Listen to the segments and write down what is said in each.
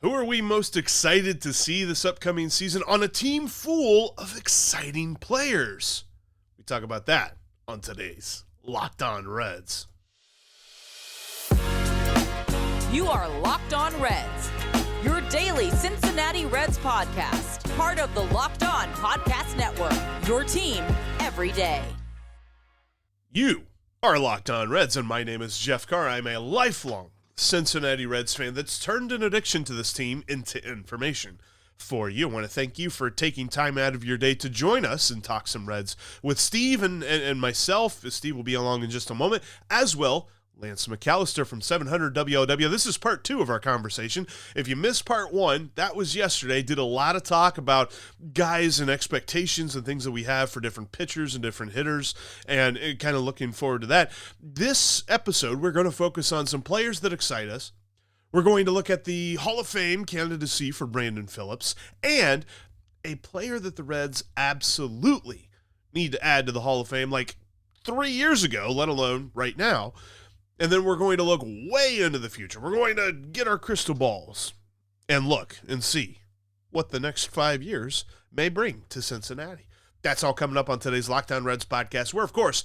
Who are we most excited to see this upcoming season on a team full of exciting players? We talk about that on today's Locked On Reds. You are Locked On Reds, your daily Cincinnati Reds podcast, part of the Locked On Podcast Network, your team every day. You are Locked On Reds, and my name is Jeff Carr. I'm a lifelong Cincinnati Reds fan that's turned an addiction to this team into information for you. I want to thank you for taking time out of your day to join us and talk some Reds with Steve and myself. Steve will be along in just a moment, as well Lance McAlister from 700 WOW. This is part 2 of our conversation. If you missed part 1, that was yesterday. Did a lot of talk about guys and expectations and things that we have for different pitchers and different hitters, and kind of looking forward to that. This episode, we're going to focus on some players that excite us. We're going to look at the Hall of Fame candidacy for Brandon Phillips, and a player that the Reds absolutely need to add to the Hall of Fame like 3 years ago, let alone right now. And then we're going to look way into the future. We're going to get our crystal balls and look and see what the next 5 years may bring to Cincinnati. That's all coming up on today's Locked On Reds podcast. We're, of course,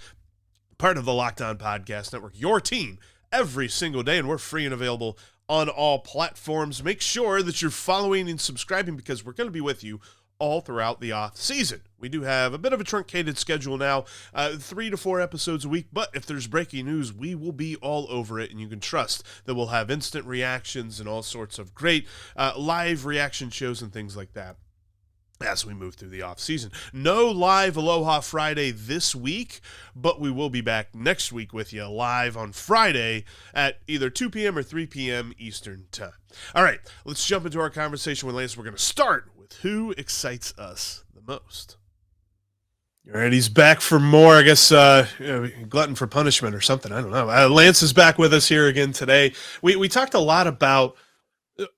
part of the Locked On Podcast Network, your team every single day, and we're free and available on all platforms. Make sure that you're following and subscribing because we're going to be with you all throughout the off season. We do have a bit of a truncated schedule now, 3 to 4 episodes a week, but if there's breaking news, we will be all over it, and you can trust that we'll have instant reactions and all sorts of great live reaction shows and things like that as we move through the off season. No live Aloha Friday this week, but we will be back next week with you live on Friday at either 2 p.m. or 3 p.m. Eastern time. All right, let's jump into our conversation with Lance. We're going to start with who excites us the most. All right, he's back for more, I guess, glutton for punishment or something. I don't know. Lance is back with us here again today. We talked a lot about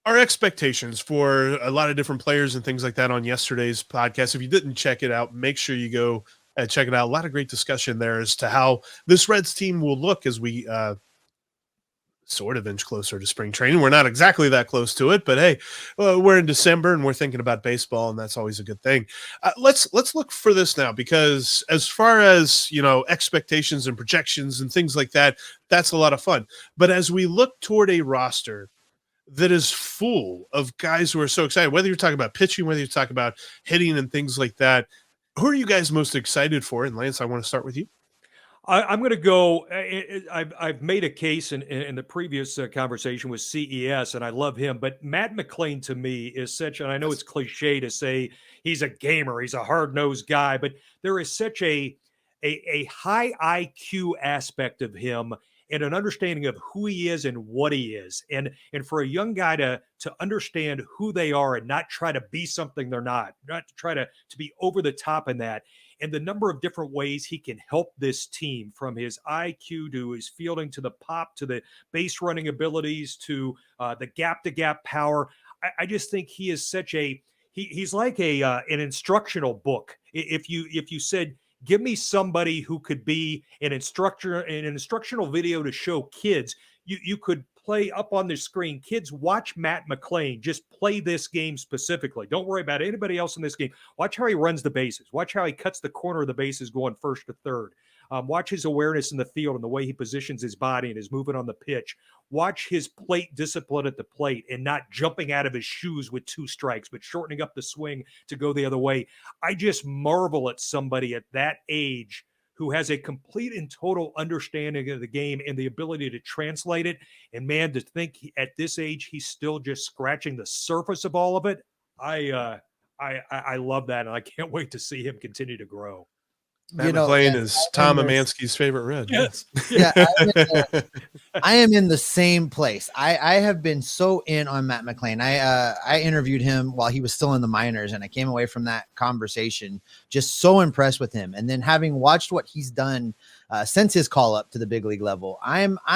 our expectations for a lot of different players and things like that on yesterday's podcast. If you didn't check it out, make sure you go check it out. A lot of great discussion there as to how this Reds team will look as we sort of inch closer to spring training. We're not exactly that close to it, but hey, we're in December and we're thinking about baseball, and that's always a good thing. Let's look for this now, because as far as, expectations and projections and things like that, that's a lot of fun. But as we look toward a roster that is full of guys who are so excited, whether you're talking about pitching, whether you're talking about hitting and things like that, who are you guys most excited for? And Lance, I want to start with you. I'm going to go. I've made a case in the previous conversation with CES, and I love him. But Matt McLain to me is such, and I know it's cliche to say he's a gamer, he's a hard-nosed guy, but there is such a high IQ aspect of him and an understanding of who he is and what he is. And for a young guy to understand who they are and not try to be something they're not to try to be over the top in that, and the number of different ways he can help this team, from his IQ to his fielding to the pop to the base running abilities to the gap-to-gap power. I just think he is such he's like an instructional book. If you said, give me somebody who could be an instructional video to show kids, you could play up on the screen. Kids, watch Matt McLain just play this game specifically. Don't worry about anybody else in this game. Watch how he runs the bases. Watch how he cuts the corner of the bases going first to third. Watch his awareness in the field and the way he positions his body and his movement on the pitch. Watch his plate discipline at the plate and not jumping out of his shoes with 2 strikes, but shortening up the swing to go the other way. I just marvel at somebody at that age who has a complete and total understanding of the game and the ability to translate it. And man, to think at this age, he's still just scratching the surface of all of it. I love that. And I can't wait to see him continue to grow. Matt McLain is Tom Amansky's favorite Red. Yes. Yeah, I am in the same place. I have been so in on Matt McLain. I interviewed him while he was still in the minors, and I came away from that conversation just so impressed with him. And then having watched what he's done since his call up to the big league level, I'm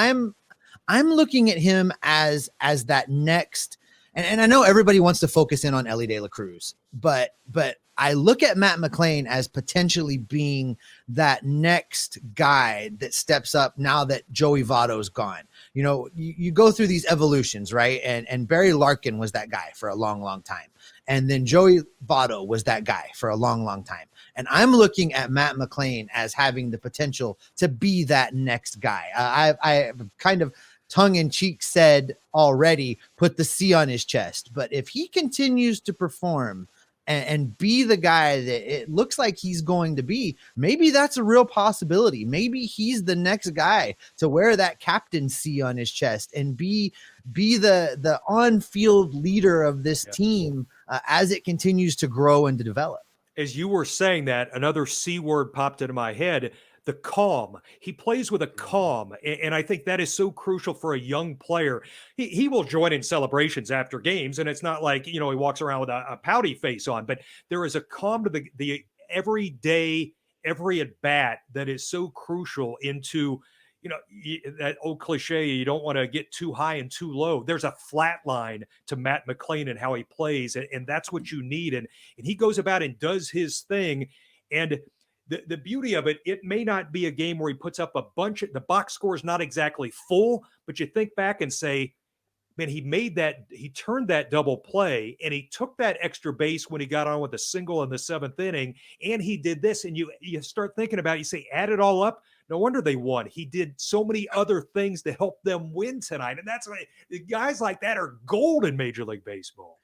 looking at him as that next. And I know everybody wants to focus in on Ellie De La Cruz, but I look at Matt McLain as potentially being that next guy that steps up now that Joey Votto's gone. You know, you go through these evolutions, right? And Barry Larkin was that guy for a long, long time. And then Joey Votto was that guy for a long, long time. And I'm looking at Matt McLain as having the potential to be that next guy. I kind of tongue-in-cheek said already, put the C on his chest. But if he continues to perform and be the guy that it looks like he's going to be, maybe that's a real possibility. Maybe he's the next guy to wear that captaincy on his chest and be the on-field leader of this team as it continues to grow and to develop. As you were saying that, another C word popped into my head. The calm. He plays with a calm, and I think that is so crucial for a young player. He will join in celebrations after games, and it's not like, he walks around with a pouty face on, but there is a calm to the everyday, every at bat that is so crucial into, that old cliche, you don't want to get too high and too low. There's a flat line to Matt McLain and how he plays, and that's what you need. And he goes about and does his thing, and the beauty of it, it may not be a game where he puts up a bunch of, the box score is not exactly full, but you think back and say, man, he turned that double play and he took that extra base when he got on with a single in the 7th inning. And he did this, and you start thinking about it, you say, add it all up. No wonder they won. He did so many other things to help them win tonight. And that's why guys like that are gold in Major League Baseball.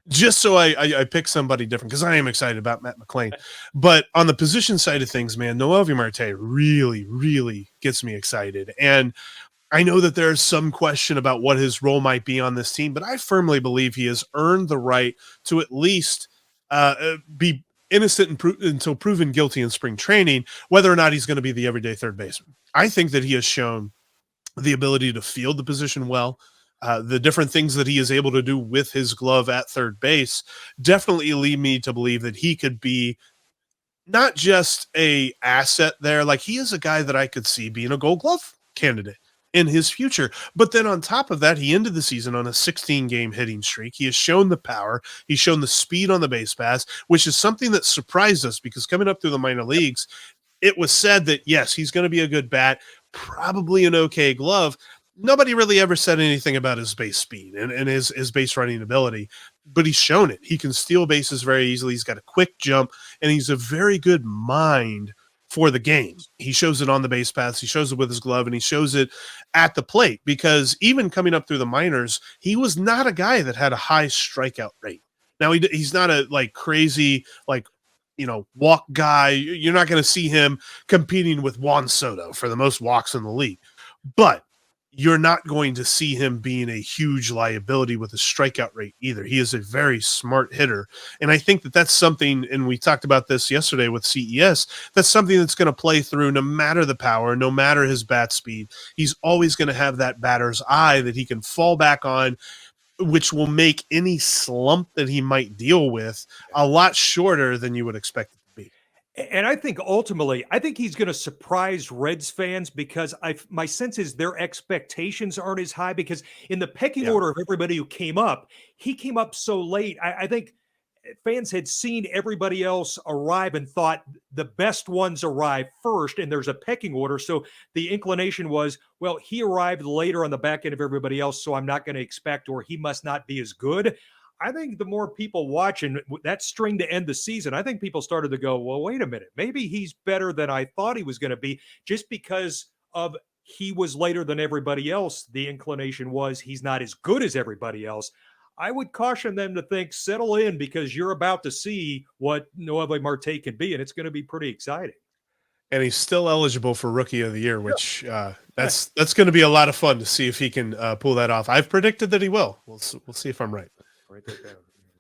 Just so I pick somebody different, because I am excited about Matt McLain. But on the position side of things, man, Noelvi Marte really, really gets me excited. And I know that there's some question about what his role might be on this team, but I firmly believe he has earned the right to at least be innocent until proven guilty in spring training, whether or not he's going to be the everyday third baseman. I think that he has shown the ability to field the position well. The different things that he is able to do with his glove at third base definitely lead me to believe that he could be not just a asset there. Like, he is a guy that I could see being a Gold Glove candidate in his future. But then on top of that, he ended the season on a 16-game hitting streak. He has shown the power. He's shown the speed on the base pass, which is something that surprised us, because coming up through the minor leagues, it was said that, yes, he's going to be a good bat, probably an okay glove. Nobody really ever said anything about his base speed and his base running ability, but he's shown it. He can steal bases very easily. He's got a quick jump, and he's a very good mind for the game. He shows it on the base paths. He shows it with his glove, and he shows it at the plate, because even coming up through the minors, he was not a guy that had a high strikeout rate. Now, he's not a crazy, walk guy. You're not going to see him competing with Juan Soto for the most walks in the league, but you're not going to see him being a huge liability with a strikeout rate either. He is a very smart hitter. And I think that that's something, and we talked about this yesterday with CES, that's something that's going to play through no matter the power, no matter his bat speed. He's always going to have that batter's eye that he can fall back on, which will make any slump that he might deal with a lot shorter than you would expect. And I think ultimately, he's going to surprise Reds fans, because my sense is their expectations aren't as high, because in the pecking order of everybody who came up, he came up so late. I think fans had seen everybody else arrive and thought the best ones arrive first, and there's a pecking order. So the inclination was, well, he arrived later on the back end of everybody else, so I'm not going to expect, or he must not be as good. I think the more people watching that string to end the season, I think people started to go, well, wait a minute, maybe he's better than I thought he was going to be, just because of he was later than everybody else. The inclination was he's not as good as everybody else. I would caution them to think, settle in, because you're about to see what Noelvi Marte can be, and it's going to be pretty exciting. And he's still eligible for Rookie of the Year, which that's going to be a lot of fun to see if he can pull that off. I've predicted that he will. We'll see if I'm right.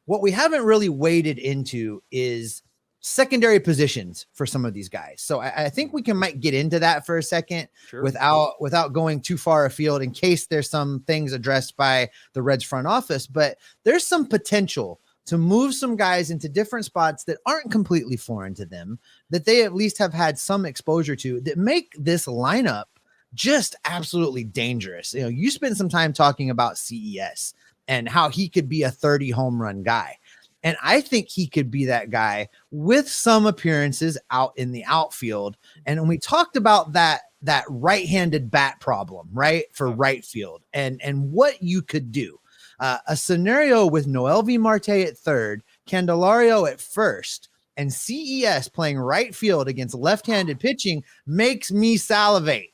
What we haven't really waded into is secondary positions for some of these guys. So I think we might get into that for a second, without going too far afield, in case there's some things addressed by the Reds front office. But there's some potential to move some guys into different spots that aren't completely foreign to them, that they at least have had some exposure to, that make this lineup just absolutely dangerous. You spent some time talking about CES and how he could be a 30 home run guy. And I think he could be that guy with some appearances out in the outfield. And when we talked about that right-handed bat problem, right, for right field and what you could do, a scenario with Noelvi Marte at third, Candelario at first, and CES playing right field against left-handed pitching makes me salivate.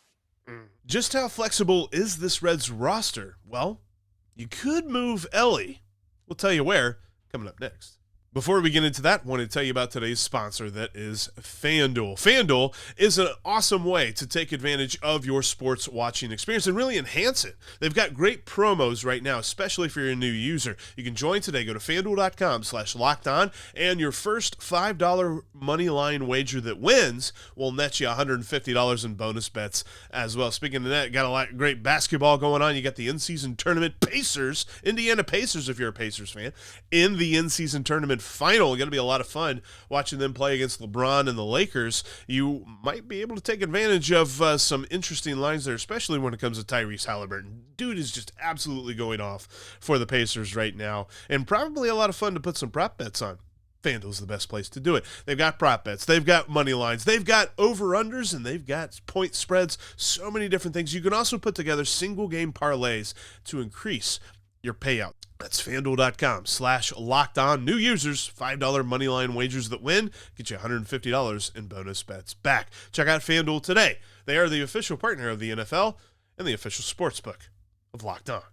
Just how flexible is this Reds roster? Well, you could move Ellie. We'll tell you where coming up next. Before we get into that, I want to tell you about today's sponsor, that is FanDuel. FanDuel is an awesome way to take advantage of your sports watching experience and really enhance it. They've got great promos right now, especially if you're a new user. You can join today. Go to FanDuel.com/lockedon, and your first $5 money line wager that wins will net you $150 in bonus bets as well. Speaking of that, got a lot of great basketball going on. You got the in-season tournament Pacers, Indiana Pacers if you're a Pacers fan, in the in-season tournament final. Going to be a lot of fun watching them play against LeBron and the Lakers. You might be able to take advantage of some interesting lines there, especially when it comes to Tyrese Halliburton. Dude is just absolutely going off for the Pacers right now, and probably a lot of fun to put some prop bets on. FanDuel's the best place to do it. They've got prop bets, they've got money lines, they've got over-unders, and they've got point spreads, so many different things. You can also put together single game parlays to increase your payout. That's FanDuel.com/lockedon. New users, $5 moneyline wagers that win get you $150 in bonus bets back. Check out FanDuel today. They are the official partner of the NFL and the official sportsbook of Locked On.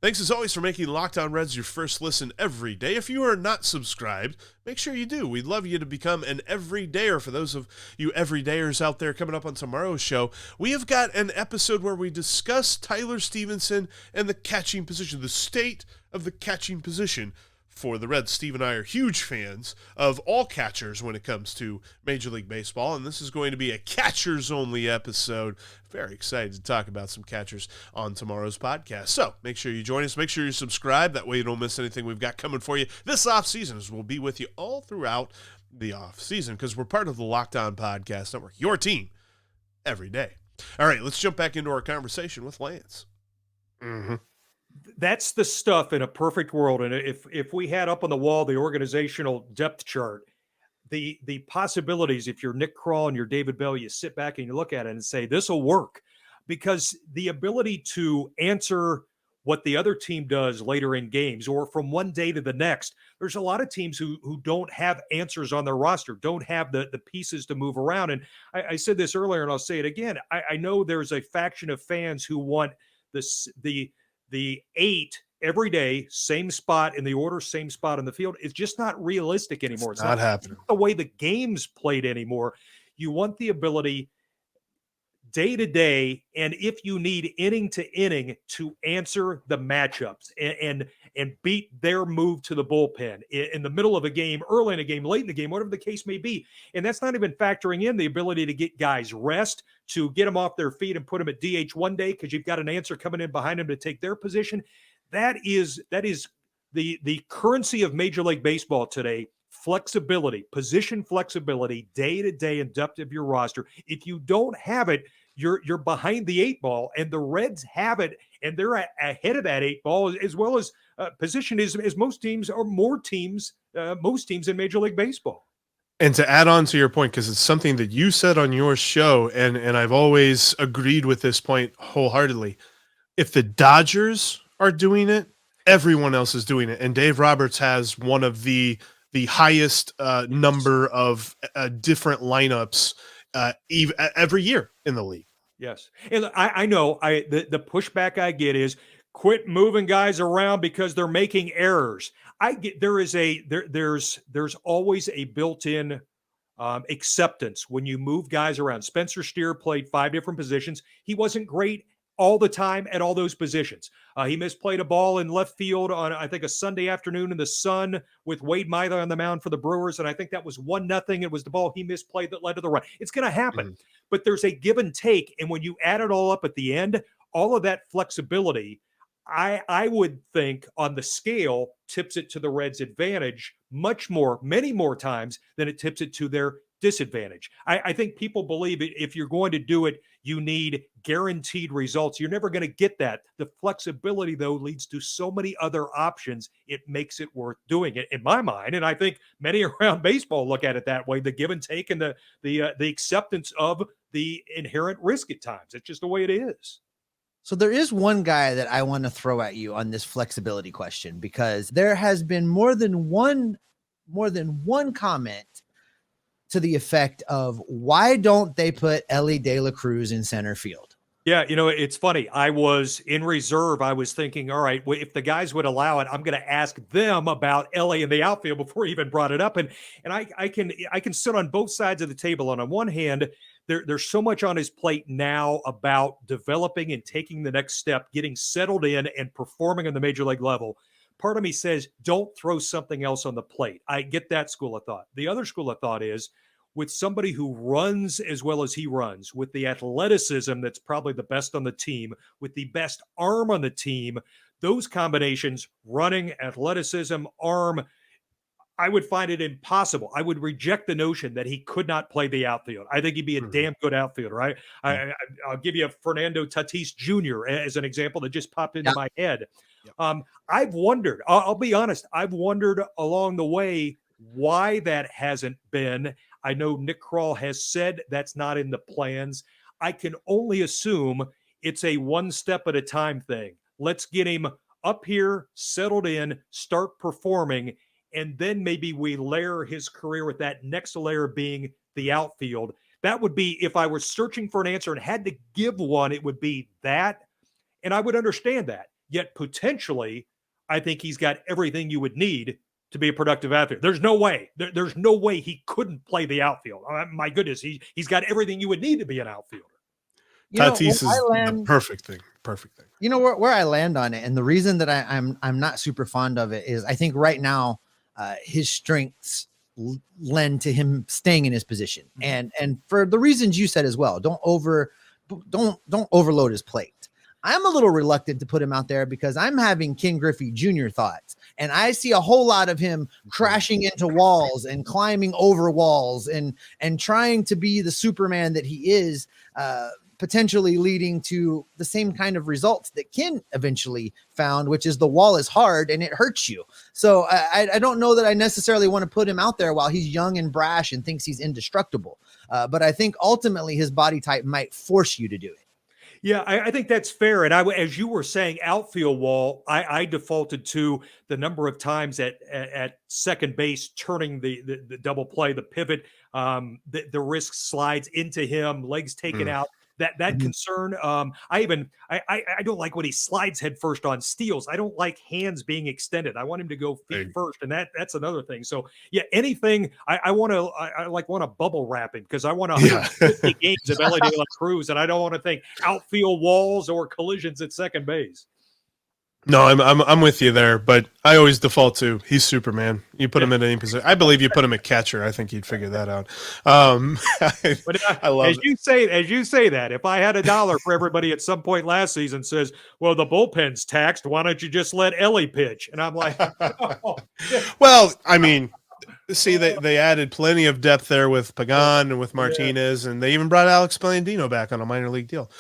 Thanks as always for making Locked On Reds your first listen every day. If you are not subscribed, make sure you do. We'd love you to become an everydayer. For those of you everydayers out there, coming up on tomorrow's show, we have got an episode where we discuss Tyler Stevenson and the catching position, the state of the catching position for the Reds. Steve and I are huge fans of all catchers when it comes to Major League Baseball, and this is going to be a catchers-only episode. Very excited to talk about some catchers on tomorrow's podcast. So make sure you join us. Make sure you subscribe. That way you don't miss anything we've got coming for you this offseason, as we'll be with you all throughout the offseason, because we're part of the Locked On Podcast Network, your team every day. All right, let's jump back into our conversation with Lance. That's the stuff in a perfect world. And if we had up on the wall the organizational depth chart, the possibilities, if you're Nick Kroll and you're David Bell, you sit back and you look at it and say, this will work. Because the ability to answer what the other team does later in games or from one day to the next, there's a lot of teams who don't have answers on their roster, don't have the pieces to move around. And I said this earlier, and I'll say it again. I know there's a faction of fans who want the 8 every day, same spot in the order, same spot in the field. It's just not realistic anymore. It's not happening. The way the game's played anymore. You want the ability day to day, and if you need inning to inning, to answer the matchups and beat their move to the bullpen in the middle of a game, early in a game, late in the game, whatever the case may be. And that's not even factoring in the ability to get guys rest, to get them off their feet and put them at DH one day because you've got an answer coming in behind them to take their position. That is the currency of Major League Baseball today. Flexibility, position flexibility, day to day and depth of your roster. If you don't have it, you're behind the 8 ball, and the Reds have it, and they're ahead of that 8 ball as well as position as most teams, or more teams, most teams in Major League Baseball. And to add on to your point, because it's something that you said on your show, and I've always agreed with this point wholeheartedly. If the Dodgers are doing it, everyone else is doing it. And Dave Roberts has one of the highest number of different lineups every year in the league. Yes. And I know the pushback I get is quit moving guys around because they're making errors. I get there's always a built-in acceptance when you move guys around. Spencer Steer played 5 different positions. He wasn't great all the time at all those positions. He misplayed a ball in left field on, I think, a Sunday afternoon in the sun with Wade Miley on the mound for the Brewers, and I think that was 1-0. It was the ball he misplayed that led to the run. It's going to happen, but there's a give and take, and when you add it all up at the end, all of that flexibility, I would think on the scale tips it to the Reds' advantage many more times than it tips it to their disadvantage. I think people believe if you're going to do it, you need guaranteed results. You're never going to get that. The flexibility, though, leads to so many other options. It makes it worth doing it, in my mind. And I think many around baseball look at it that way: the give and take and the acceptance of the inherent risk at times. It's just the way it is. So there is one guy that I want to throw at you on this flexibility question, because there has been more than one comment to the effect of, why don't they put Elly De La Cruz in center field? Yeah, it's funny. I was in reserve. I was thinking, all right, well, if the guys would allow it, I'm going to ask them about Elly in the outfield before he even brought it up. And I can sit on both sides of the table. And on one hand, there's so much on his plate now about developing and taking the next step, getting settled in and performing on the major league level. Part of me says, don't throw something else on the plate. I get that school of thought. The other school of thought is, with somebody who runs as well as he runs, with the athleticism that's probably the best on the team, with the best arm on the team, those combinations, running, athleticism, arm, I would find it impossible. I would reject the notion that he could not play the outfield. I think he'd be a damn good outfielder, right? I'll give you a Fernando Tatis Jr. as an example that just popped into my head. I've wondered, I'll be honest, I've wondered along the way why that hasn't been. I know Nick Kroll has said that's not in the plans. I can only assume it's a one step at a time thing. Let's get him up here, settled in, start performing, and then maybe we layer his career with that next layer being the outfield. That would be, if I were searching for an answer and had to give one, it would be that. And I would understand that. Yet potentially, I think he's got everything you would need to be a productive outfielder. There's no way. There's no way he couldn't play the outfield. My goodness, he's got everything you would need to be an outfielder. Tatis is the perfect thing. Perfect thing. You know where I land on it, and the reason that I'm not super fond of it is, I think right now his strengths lend to him staying in his position, and for the reasons you said as well. Don't overload his plate. I'm a little reluctant to put him out there because I'm having Ken Griffey Jr. thoughts, and I see a whole lot of him crashing into walls and climbing over walls and trying to be the Superman that he is, potentially leading to the same kind of results that Ken eventually found, which is the wall is hard and it hurts you. So I don't know that I necessarily want to put him out there while he's young and brash and thinks he's indestructible. But I think ultimately his body type might force you to do it. Yeah, I think that's fair. And as you were saying, outfield wall, I defaulted to the number of times at second base, turning the double play, the pivot, the risk slides into him, legs taken out. That concern. I don't like when he slides head first on steals. I don't like hands being extended. I want him to go feet first, and that's another thing. So yeah, anything I want to bubble wrap him, because I want 150 games of Elly De La Cruz, and I don't want to think outfield walls or collisions at second base. No, I'm with you there, but I always default to he's Superman. You put him in any position. I believe you put him at catcher. I think you'd figure that out. I love as you say that. If I had $1 for everybody at some point last season says, "Well, the bullpen's taxed. Why don't you just let Elly pitch?" And I'm like, oh. Well, I mean, see, they added plenty of depth there with Pagan and with Martinez, and they even brought Alex Blandino back on a minor league deal.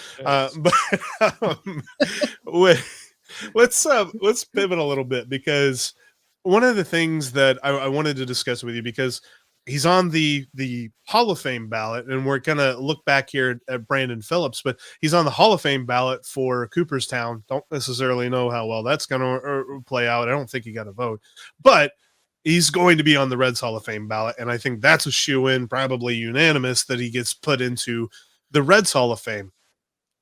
Let's pivot a little bit, because one of the things that I wanted to discuss with you, because he's on the Hall of Fame ballot, and we're going to look back here at Brandon Phillips, but he's on the Hall of Fame ballot for Cooperstown. Don't necessarily know how well that's going to play out. I don't think he got a vote, but he's going to be on the Reds Hall of Fame ballot, and I think that's a shoo-in, probably unanimous, that he gets put into the Reds Hall of Fame.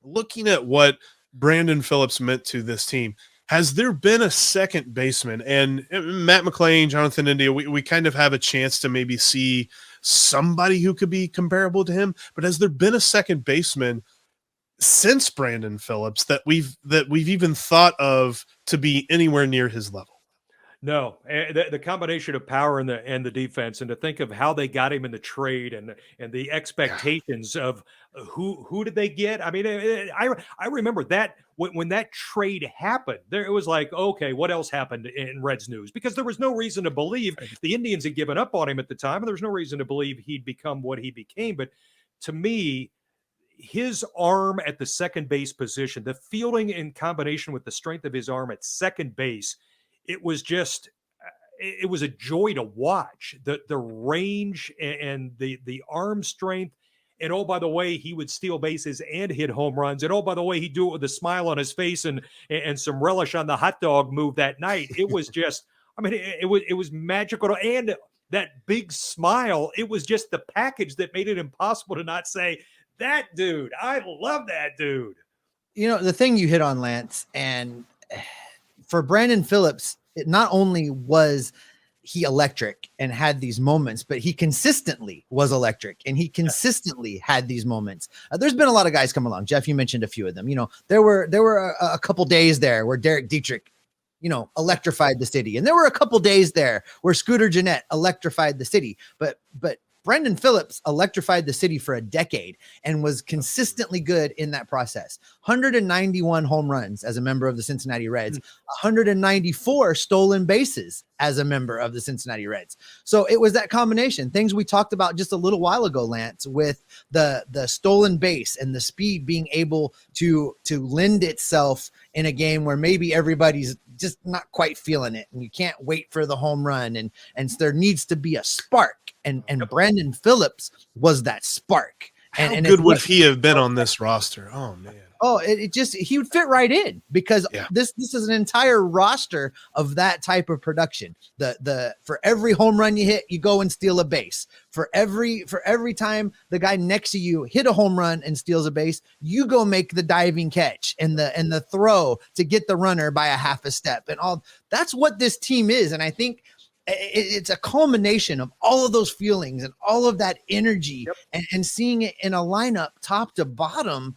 Looking at what Brandon Phillips meant to this team, has there been a second baseman? And Matt McLain, Jonathan India, we kind of have a chance to maybe see somebody who could be comparable to him, but has there been a second baseman since Brandon Phillips that we've even thought of to be anywhere near his level? No, the combination of power and the defense, and to think of how they got him in the trade, and the expectations of who did they get? I mean, I remember that when that trade happened, it was like, okay, what else happened in Reds news? Because there was no reason to believe the Indians had given up on him at the time, and there was no reason to believe he'd become what he became. But to me, his arm at the second base position, the fielding in combination with the strength of his arm at second base, it was a joy to watch. The range and the arm strength. And oh, by the way, he would steal bases and hit home runs. And oh, by the way, he'd do it with a smile on his face and some relish on the hot dog move that night. It was just, I mean, it was magical. And that big smile, it was just the package that made it impossible to not say, that dude, I love that dude. You know, the thing you hit on, Lance, and for Brandon Phillips, it not only was he electric and had these moments, but he consistently was electric and he consistently had these moments. There's been a lot of guys come along. Jeff, you mentioned a few of them. You know, there were a couple days there where Derek Dietrich, you know, electrified the city. And there were a couple days there where Scooter Gennett electrified the city. But Brandon Phillips electrified the city for a decade and was consistently good in that process. 191 home runs as a member of the Cincinnati Reds, 194 stolen bases as a member of the Cincinnati Reds. So it was that combination, things we talked about just a little while ago, Lance, with the stolen base and the speed being able to lend itself in a game where maybe everybody's just not quite feeling it and you can't wait for the home run and there needs to be a spark. And Brandon Phillips was that spark. How and good would he have been on this roster? Oh man. Oh, it just, he would fit right in because this is an entire roster of that type of production. For every home run you hit, you go and steal a base. For every time the guy next to you hit a home run and steals a base, you go make the diving catch and the throw to get the runner by a half a step and all. That's what this team is. And I think it's a culmination of all of those feelings and all of that energy and seeing it in a lineup top to bottom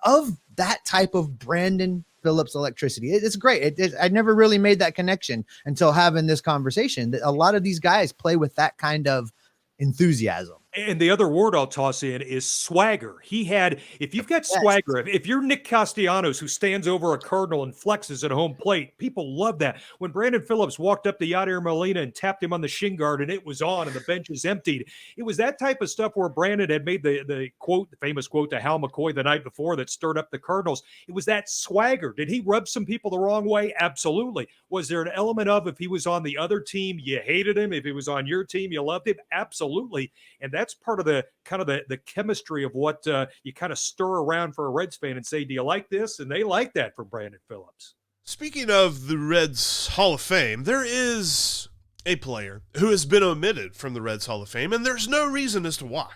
of that type of Brandon Phillips electricity. It's great. I never really made that connection until having this conversation that a lot of these guys play with that kind of enthusiasm. And the other word I'll toss in is swagger. He had, if you've got swagger, if you're Nick Castellanos who stands over a Cardinal and flexes at home plate, people love that. When Brandon Phillips walked up to Yadier Molina and tapped him on the shin guard and it was on and the bench is emptied, it was that type of stuff where Brandon had made the quote, the famous quote to Hal McCoy the night before that stirred up the Cardinals. It was that swagger. Did he rub some people the wrong way? Absolutely. Was there an element of, if he was on the other team, you hated him? If he was on your team, you loved him? Absolutely. And that's part of the kind of the chemistry of what you kind of stir around for a Reds fan and say, do you like this? And they like that for Brandon Phillips. Speaking of the Reds Hall of Fame, there is a player who has been omitted from the Reds Hall of Fame, and there's no reason as to why.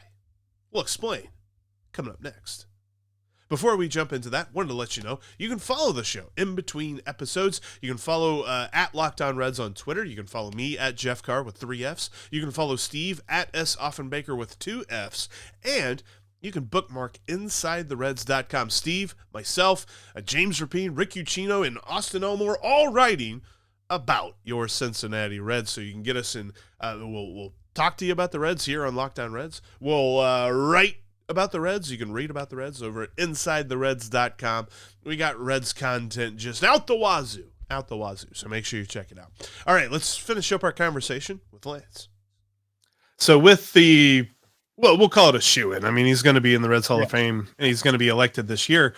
We'll explain coming up next. Before we jump into that, wanted to let you know, you can follow the show in between episodes. You can follow at Locked On Reds on Twitter. You can follow me at Jeff Carr with 3 Fs. You can follow Steve at S. Offenbaker with 2 Fs. And you can bookmark InsideTheReds.com. Steve, myself, James Rapine, Rick Uccino, and Austin Elmore all writing about your Cincinnati Reds. So you can get us in, we'll talk to you about the Reds here on Locked On Reds. We'll write about the Reds. You can read about the Reds over at InsideTheReds.com. We got Reds content just out the wazoo. So make sure you check it out. All right, let's finish up our conversation with Lance. So with we'll call it a shoo-in. I mean, he's going to be in the Reds Hall of Fame, and he's going to be elected this year.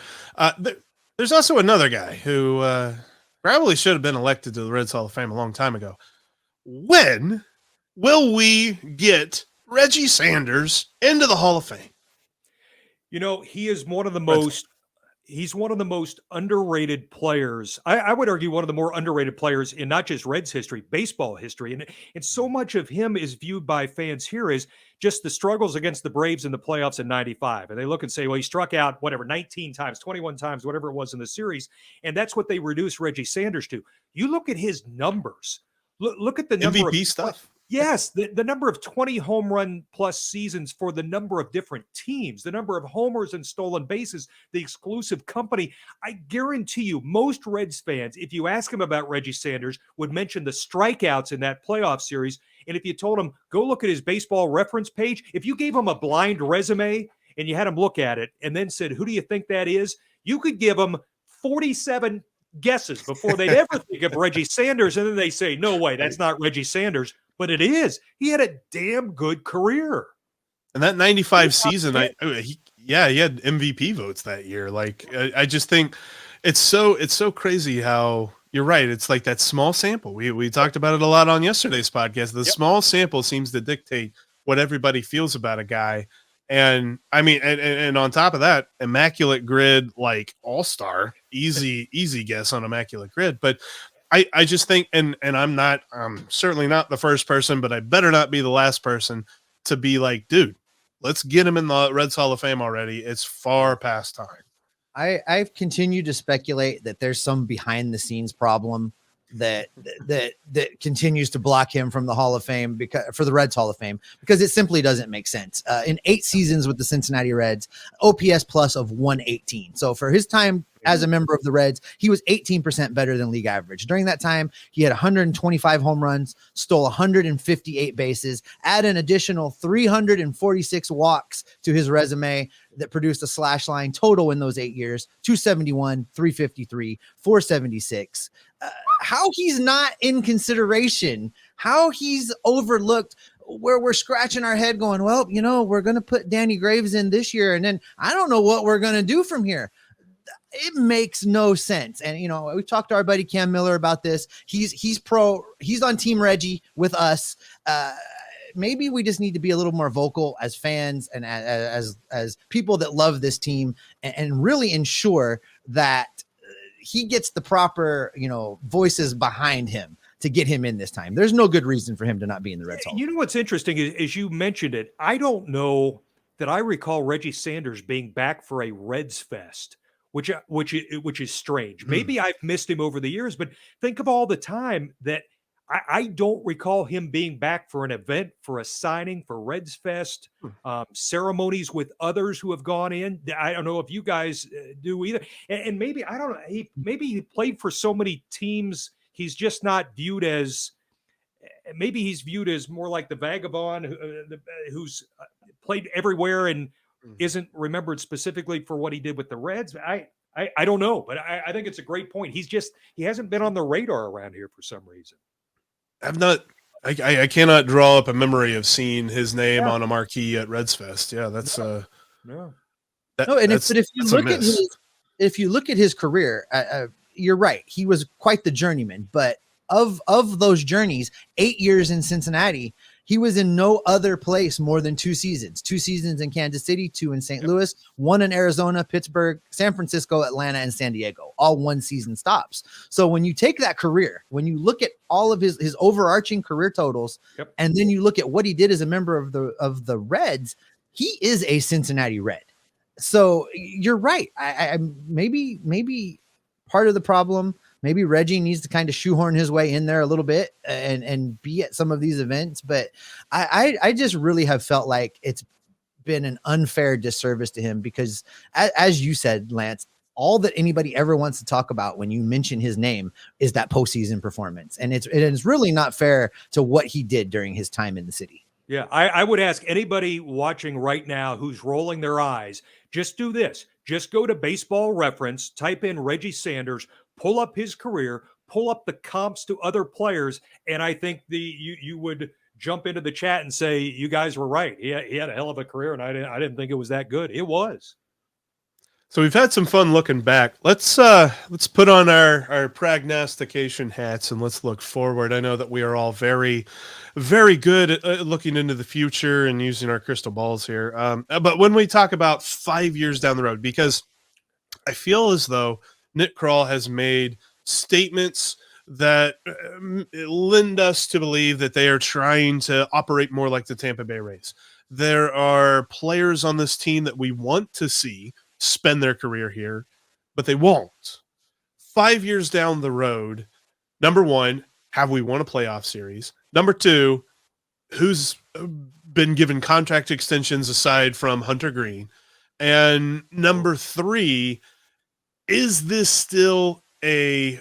There's also another guy who probably should have been elected to the Reds Hall of Fame a long time ago. When will we get Reggie Sanders into the Hall of Fame? You know, he is one of the most underrated players. I would argue one of the more underrated players in not just Reds history, baseball history. And so much of him is viewed by fans here as just the struggles against the Braves in the playoffs in 95. And they look and say, well, he struck out, 19 times, 21 times, whatever it was in the series. And that's what they reduced Reggie Sanders to. You look at his numbers. Look at the number MVP of stuff. Yes, the number of 20 home run plus seasons for the number of different teams, the number of homers and stolen bases, the exclusive company. I guarantee you, most Reds fans, if you ask them about Reggie Sanders, would mention the strikeouts in that playoff series. And if you told them, go look at his baseball reference page, if you gave him a blind resume and you had him look at it and then said, who do you think that is? You could give them 47 guesses before they'd ever think of Reggie Sanders. And then they say, no way, that's not Reggie Sanders. But it is. He had a damn good career. And that 95 season, he had MVP votes that year. Like, I just think it's so crazy how you're right. It's like that small sample. We talked about it a lot on yesterday's podcast. The small sample seems to dictate what everybody feels about a guy. And I mean, and on top of that, immaculate grid, like all-star, easy guess on immaculate grid. But I just think, and I'm certainly not the first person, but I better not be the last person to be like, dude, let's get him in the Reds Hall of Fame already. It's far past time. I've continued to speculate that there's some behind the scenes problem that continues to block him from the Hall of Fame for the Reds Hall of Fame, because it simply doesn't make sense. In 8 seasons with the Cincinnati Reds, OPS plus of 118. So for his time as a member of the Reds, he was 18% better than league average. During that time, he had 125 home runs, stole 158 bases, add an additional 346 walks to his resume that produced a slash line total in those 8 years, 271, 353, 476. How he's not in consideration, how he's overlooked, where we're scratching our head going, well, we're going to put Danny Graves in this year, and then I don't know what we're going to do from here. It makes no sense. And, we talked to our buddy Cam Miller about this. He's on Team Reggie with us. Maybe we just need to be a little more vocal as fans and as people that love this team, and really ensure that he gets the proper, voices behind him to get him in this time. There's no good reason for him to not be in the Reds Hall. You know what's interesting is you mentioned it. I don't know that I recall Reggie Sanders being back for a Reds Fest, which is strange. Maybe I've missed him over the years, but think of all the time that I don't recall him being back for an event, for a signing, for Reds Fest, ceremonies with others who have gone in. I don't know if you guys do either. And maybe, I don't know, maybe he played for so many teams, he's just not viewed as, maybe he's viewed as more like the vagabond who's played everywhere and isn't remembered specifically for what he did with the Reds. I don't know, but I think it's a great point. He hasn't been on the radar around here for some reason. I cannot draw up a memory of seeing his name on a marquee at Reds Fest. Yeah, that's no. If you look at his career, you're right. He was quite the journeyman, but of those journeys, 8 years in Cincinnati, he was in no other place more than 2 seasons. 2 seasons in Kansas City, 2 in St. Louis, 1 in Arizona, Pittsburgh, San Francisco, Atlanta, and San Diego, all 1 season stops. So when you take that career, when you look at all of his overarching career totals, and then you look at what he did as a member of the Reds, he is a Cincinnati Red. So you're right. I maybe part of the problem, maybe Reggie needs to kind of shoehorn his way in there a little bit and be at some of these events. But I just really have felt like it's been an unfair disservice to him, because as you said, Lance, all that anybody ever wants to talk about when you mention his name is that postseason performance. And it's really not fair to what he did during his time in the city. Yeah, I would ask anybody watching right now who's rolling their eyes, just do this. Just go to Baseball Reference, type in Reggie Sanders, pull up his career, pull up the comps to other players, and I think you would jump into the chat and say, you guys were right. He had a hell of a career, and I didn't think it was that good. It was. So we've had some fun looking back. Let's put on our prognostication hats and let's look forward. I know that we are all very, very good at looking into the future and using our crystal balls here. But when we talk about 5 years down the road, because I feel as though Nick Krall has made statements that lend us to believe that they are trying to operate more like the Tampa Bay Rays. There are players on this team that we want to see spend their career here, but they won't. 5 years down the road, number one, have we won a playoff series? Number two, who's been given contract extensions aside from Hunter Green? And number 3, is this still a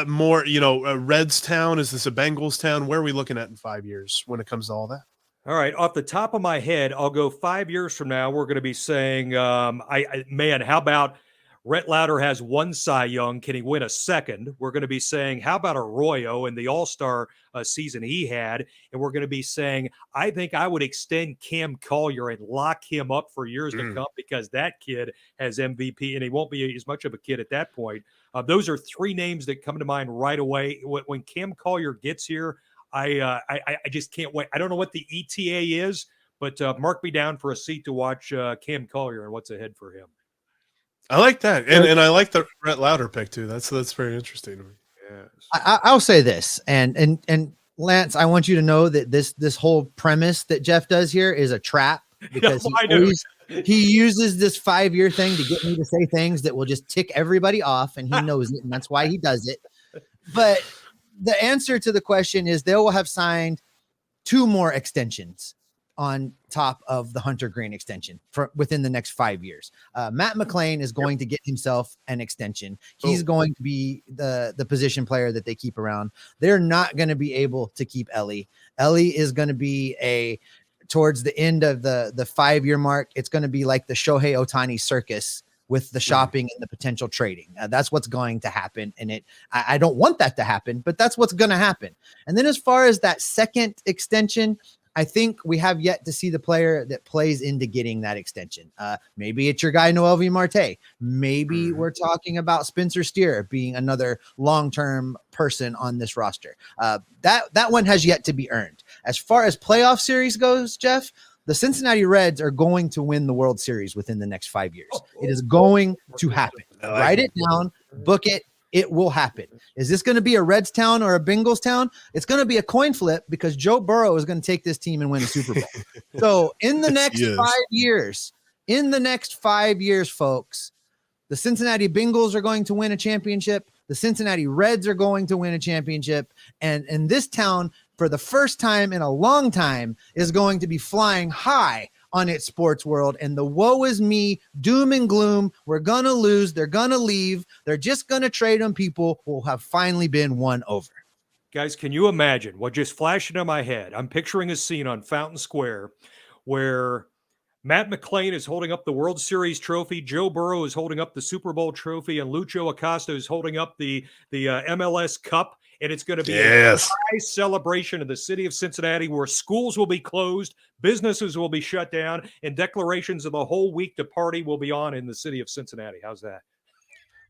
more, a Reds town? Is this a Bengals town? Where are we looking at in 5 years when it comes to all that? All right, off the top of my head, I'll go 5 years from now. We're going to be saying, man, how about Rhett Lauder has 1 Cy Young? Can he win a second? We're going to be saying, how about Arroyo and the All-Star season he had? And we're going to be saying, I think I would extend Cam Collier and lock him up for years to come, because that kid has MVP, and he won't be as much of a kid at that point. Those are 3 names that come to mind right away. When Cam Collier gets here, I just can't wait. I don't know what the ETA is, but mark me down for a seat to watch Cam Collier and what's ahead for him. I like that, and I like the Rhett Lauder pick too. That's very interesting to me. Yes. I'll say this, and Lance, I want you to know that this whole premise that Jeff does here is a trap, because he uses this 5-year thing to get me to say things that will just tick everybody off, and he knows it, and that's why he does it. But the answer to the question is they will have signed 2 more extensions on top of the Hunter Green extension for within the next 5 years. Matt McLain is going to get himself an extension. He's going to be the position player that they keep around. They're not going to be able to keep Ellie. Ellie is going to be towards the end of the 5-year mark. It's going to be like the Shohei Ohtani circus with the shopping and the potential trading. That's what's going to happen. And I don't want that to happen, but that's what's going to happen. And then as far as that second extension, I think we have yet to see the player that plays into getting that extension. Maybe it's your guy, Noelvi Marte. Maybe we're talking about Spencer Steer being another long-term person on this roster. That one has yet to be earned. As far as playoff series goes, Jeff, the Cincinnati Reds are going to win the World Series within the next 5 years. It is going to happen. Write it down, book it. It will happen. Is this going to be a Reds town or a Bengals town? It's going to be a coin flip, because Joe Burrow is going to take this team and win a Super Bowl. So in the next 5 years, folks, the Cincinnati Bengals are going to win a championship. The Cincinnati Reds are going to win a championship. And this town, for the first time in a long time, is going to be flying high on its sports world. And the woe is me, doom and gloom, we're going to lose, they're going to leave, they're just going to trade on people who have finally been won over. Guys, can you imagine what just flashed into my head? I'm picturing a scene on Fountain Square where Matt McLain is holding up the World Series trophy, Joe Burrow is holding up the Super Bowl trophy, and Lucho Acosta is holding up the MLS Cup. And it's going to be a high celebration in the city of Cincinnati, where schools will be closed, businesses will be shut down, and declarations of the whole week to party will be on in the city of Cincinnati. How's that?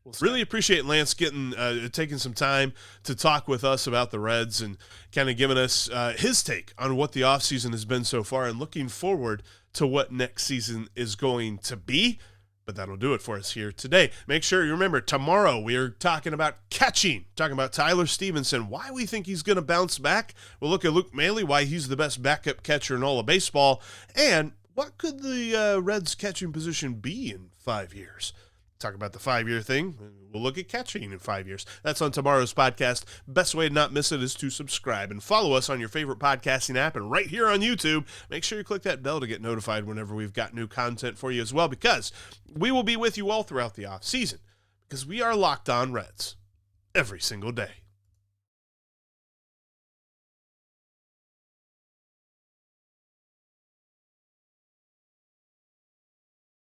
Well, really appreciate Lance taking some time to talk with us about the Reds and kind of giving us his take on what the offseason has been so far, and looking forward to what next season is going to be. But that'll do it for us here today. Make sure you remember, tomorrow we are talking about catching, talking about Tyler Stevenson, why we think he's going to bounce back. We'll look at Luke Maley, why he's the best backup catcher in all of baseball, and what could the Reds catching position be in 5 years. Talk about the 5-year thing. We'll look at catching in 5 years. That's on tomorrow's podcast. Best way to not miss it is to subscribe and follow us on your favorite podcasting app, and right here on YouTube. Make sure you click that bell to get notified whenever we've got new content for you as well, because we will be with you all throughout the off season, because we are Locked On Reds every single day.